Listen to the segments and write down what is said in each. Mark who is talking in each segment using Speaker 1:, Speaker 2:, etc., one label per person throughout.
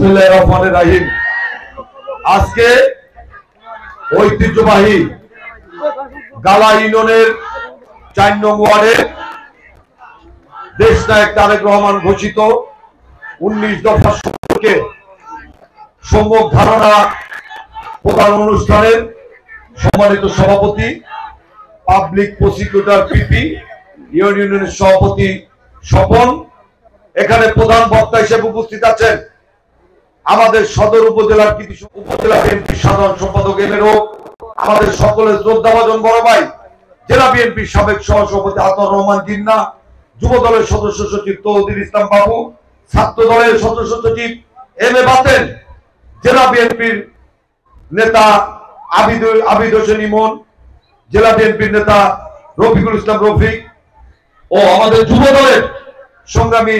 Speaker 1: বিসমিল্লাহির রহমানির রহিম। আজকে ঐতিহ্যবাহী গালা ইউনিয়নের ৪ নং ওয়ার্ডের দেশনায়ক তারেক রহমান ঘোষিত ১৯ দফা সম্পর্কে সম্যক ধারণা প্রধান অনুষ্ঠানের সম্মানিত সভাপতি পাবলিক প্রসিকিউটর পিপি ইউনিয়নের সভাপতি স্বপন, এখানে প্রধান বক্তা হিসেবে উপস্থিত আছেন আমাদের সদর উপজেলার উপজেলা বিএনপির সাধারণ সম্পাদক এমএরও, আমাদের সকলের শ্রদ্ধাভাজন বড় ভাই জেলা বিএনপির সাবেক সহসভাপতি আতর রহমান জিন্না, যুব দলের সদস্য সচিব তৌহিদুল ইসলাম বাবু, ছাত্র দলের সদস্য সচিব এম এ বাতেন, জেলা বিএনপির নেতা আবিদ হোসেন ইমন, জেলা বিএনপির নেতা রফিকুল ইসলাম রফিক ও আমাদের যুব দলের সংগ্রামী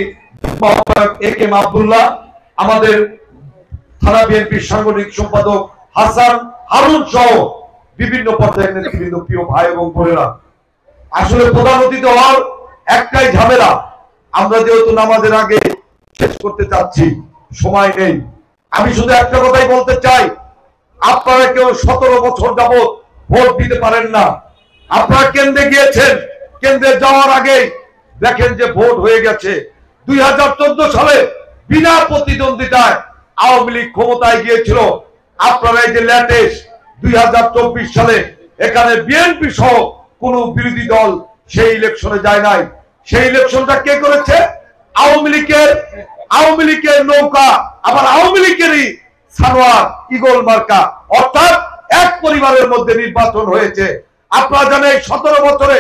Speaker 1: এ কে এম আব্দুল্লাহ, আমাদের থানা বিএনপির সাংগঠনিক সম্পাদক হাসান হারুন সহ বিভিন্ন পর্যায়ের নেতৃবৃন্দ, প্রিয় ভাই এবং বোনেরা, আসলে প্রধান অতিথি হওয়ার একটাই ঝামেলা, আমরা যেহেতু নামাজের আগে শেষ করতে চাচ্ছি, সময় নেই। আমি শুধু একটা কথাই বলতে চাই, আপনারা কেউ ১৭ বছর যাবৎ ভোট দিতে পারেন না। আপনারা কেন্দ্রে গিয়েছেন, কেন্দ্রে যাওয়ার আগেই দেখেন যে ভোট হয়ে গেছে। ২০১৪ সালে বিনা প্রতিদ্বন্দ্বিতায় আওয়ামী লীগ ক্ষমতায় গিয়েছিল। আপনারা এই যে লেটেস্ট ২০২৪ সালে এখানে বিএনপি সহ কোন বিরোধী দল সেই ইলেকশনে যায় নাই। সেই ইলেকশনটা কে করেছে? আওয়ামী লীগের নৌকা, আবার আওয়ামী লীগেরই সানোয়ার ইগল মার্কা, অর্থাৎ এক পরিবারের মধ্যে নির্বাচন হয়েছে। আপনারা জানেন ১৭ বছরে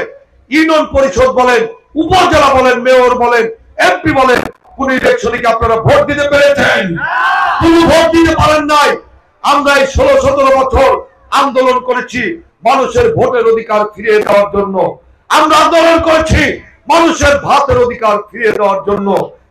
Speaker 1: ইউনিয়ন পরিষদ বলেন, উপজেলা বলেন, মেয়র বলেন, এমপি বলেন, কোন ইলেকশনে কি আপনারা ভোট দিতে পেরেছেন? কোনো ভোট দিতে পারেন নাই। আমরা এই ১৬-১৭ বছর আন্দোলন করেছি মানুষের ভোটের অধিকার ফিরিয়ে দেওয়ার জন্য। আমরা আন্দোলন করেছি মানুষের ভাতের অধিকার ফিরিয়ে দেওয়ার জন্য।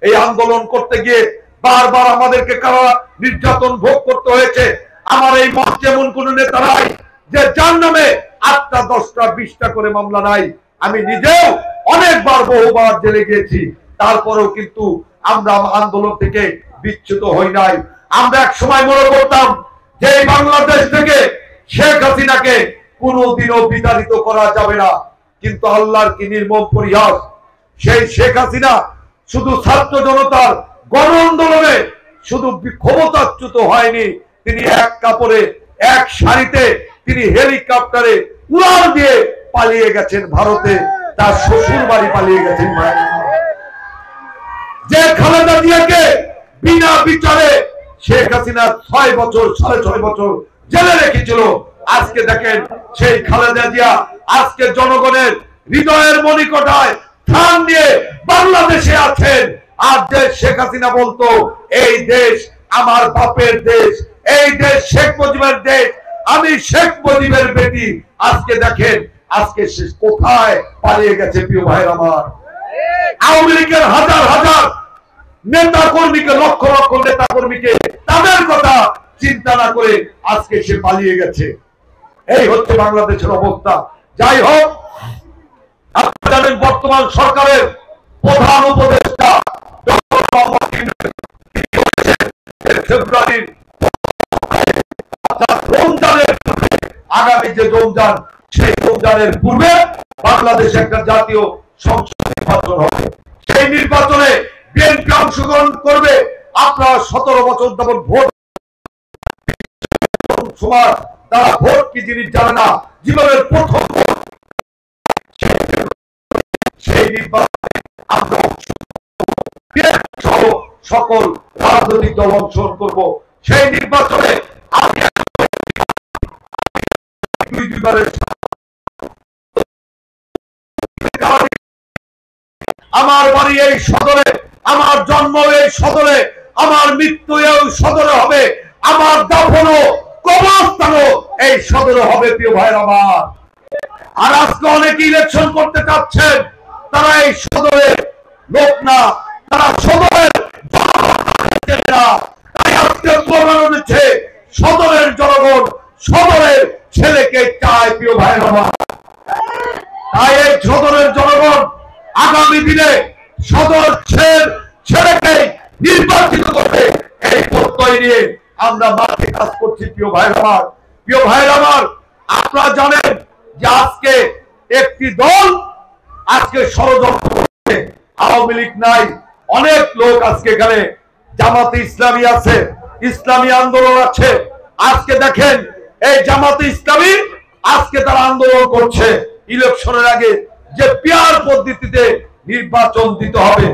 Speaker 1: এই আন্দোলন করতে গিয়ে বারবার আমাদেরকে কারা নির্যাতন ভোগ করতে হয়েছে। আমার এই মঞ্চে এমন কোন নেতা নাই যে যার নামে ৮টা ১০টা ২০টা করে মামলা নাই। আমি নিজেও অনেকবার বহুবার জেলে গিয়েছি, তারপরেও কিন্তু আমরা আন্দোলন থেকে বিচ্যুত হই নাই। আমরা এক সময় মনে করতাম যে বাংলাদেশ থেকে শেখ হাসিনাকে কোনোদিনও বিতাড়িত করা যাবে না, কিন্তু আল্লাহর কি নির্মম পরিহাস, সেই শেখ হাসিনা শুধু ছাত্র জনতার গণ আন্দোলনে শুধু ক্ষমতাচ্যুত হয়নি, তিনি এক কাপড়ে এক শাড়িতে তিনি হেলিকপ্টারে উড়াল দিয়ে পালিয়ে গেছেন ভারতে, তার শ্বশুর বাড়ি পালিয়ে গেছেন। যে খালেদা জিয়াকে বিনা বিচারে শেখ হাসিনা ৬ বছর ৬.৫ বছর জেলে রেখেছিল, আজকে দেখেন সেই খালেদা জিয়া আজকে জনগণের হৃদয়ের মণিকোঠায় স্থান নিয়ে বাংলাদেশে আছেন। আর যে শেখ হাসিনা বলতো এই দেশ আমার বাপের দেশ, এই দেশ শেখ মুজিবের দেশ, আমি শেখ মুজিবের বেটি, আজকে দেখেন আজকে সে কোথায় পালিয়ে গেছে। প্রিয় ভাইরা আমার, আওয়ামী লীগের হাজার হাজার নেতা কর্মীকে, লক্ষ লক্ষ নেতা কর্মীকে তাদের কথা চিন্তা না করে আজকে সে পালিয়ে গেছে। এই হচ্ছে বাংলাদেশের অবস্থা। যাই হোক, আপনারা জানেন বর্তমান সরকারের প্রধান উপদেষ্টা ফেব্রুয়ারির রমজানের আগামী যে রমজান, সেই রমজানের পূর্বে বাংলাদেশে একটা জাতীয় সংসদ নির্বাচন হবে। সেই নির্বাচনে বিএনপি অংশগ্রহণ করবে। আপনারা ১৭ বছর যাবৎ ভোট সমাজ, তারা ভোট কি জিনিস জানে না, জীবনের প্রথম ভোট। সেই নির্বাচনে আমরা সকল রাজনৈতিক দল অংশগ্রহণ করবো। সেই নির্বাচনে আমি আমার বাড়ি এই সদরে, আমার জন্ম এই সদরে, আমার মৃত্যু এই সদরে হবে, আমার দাফনও কবরস্থানও এই সদরে হবে। প্রিয় ভাইরা আমার, আর আজকে অনেকে ইলেকশন করতে চাচ্ছেন, তারা এই সদরে লোক না, তারা সদরের তাই আজকে প্রমাণ হচ্ছে সদরের জনগণ সদরের ছেলেকে চায়। প্রিয় ভাইরা আমার, তাই এই সদরের জনগণ আগামী দিনে সদর ছেলেকে নির্বাচিত করবে, এই প্রত্যয় বিষয় নিয়ে আমরা মাঠে কাজ করছি। প্রিয় ভাইরা আমার, আপনারা জানেন যে আজকে একটি দল আজকে ষড়যন্ত্র করছে। আওয়ামী লীগ নাই, অনেক লোক আজকে এখানে জামাতে ইসলামী আছে, ইসলামী আন্দোলন আছে। আজকে দেখেন এই জামাতে ইসলামী আজকে তারা আন্দোলন করছে ইলেকশনের আগে যে পিয়ার পদ্ধতিতে নির্বাচন দিতে হবে।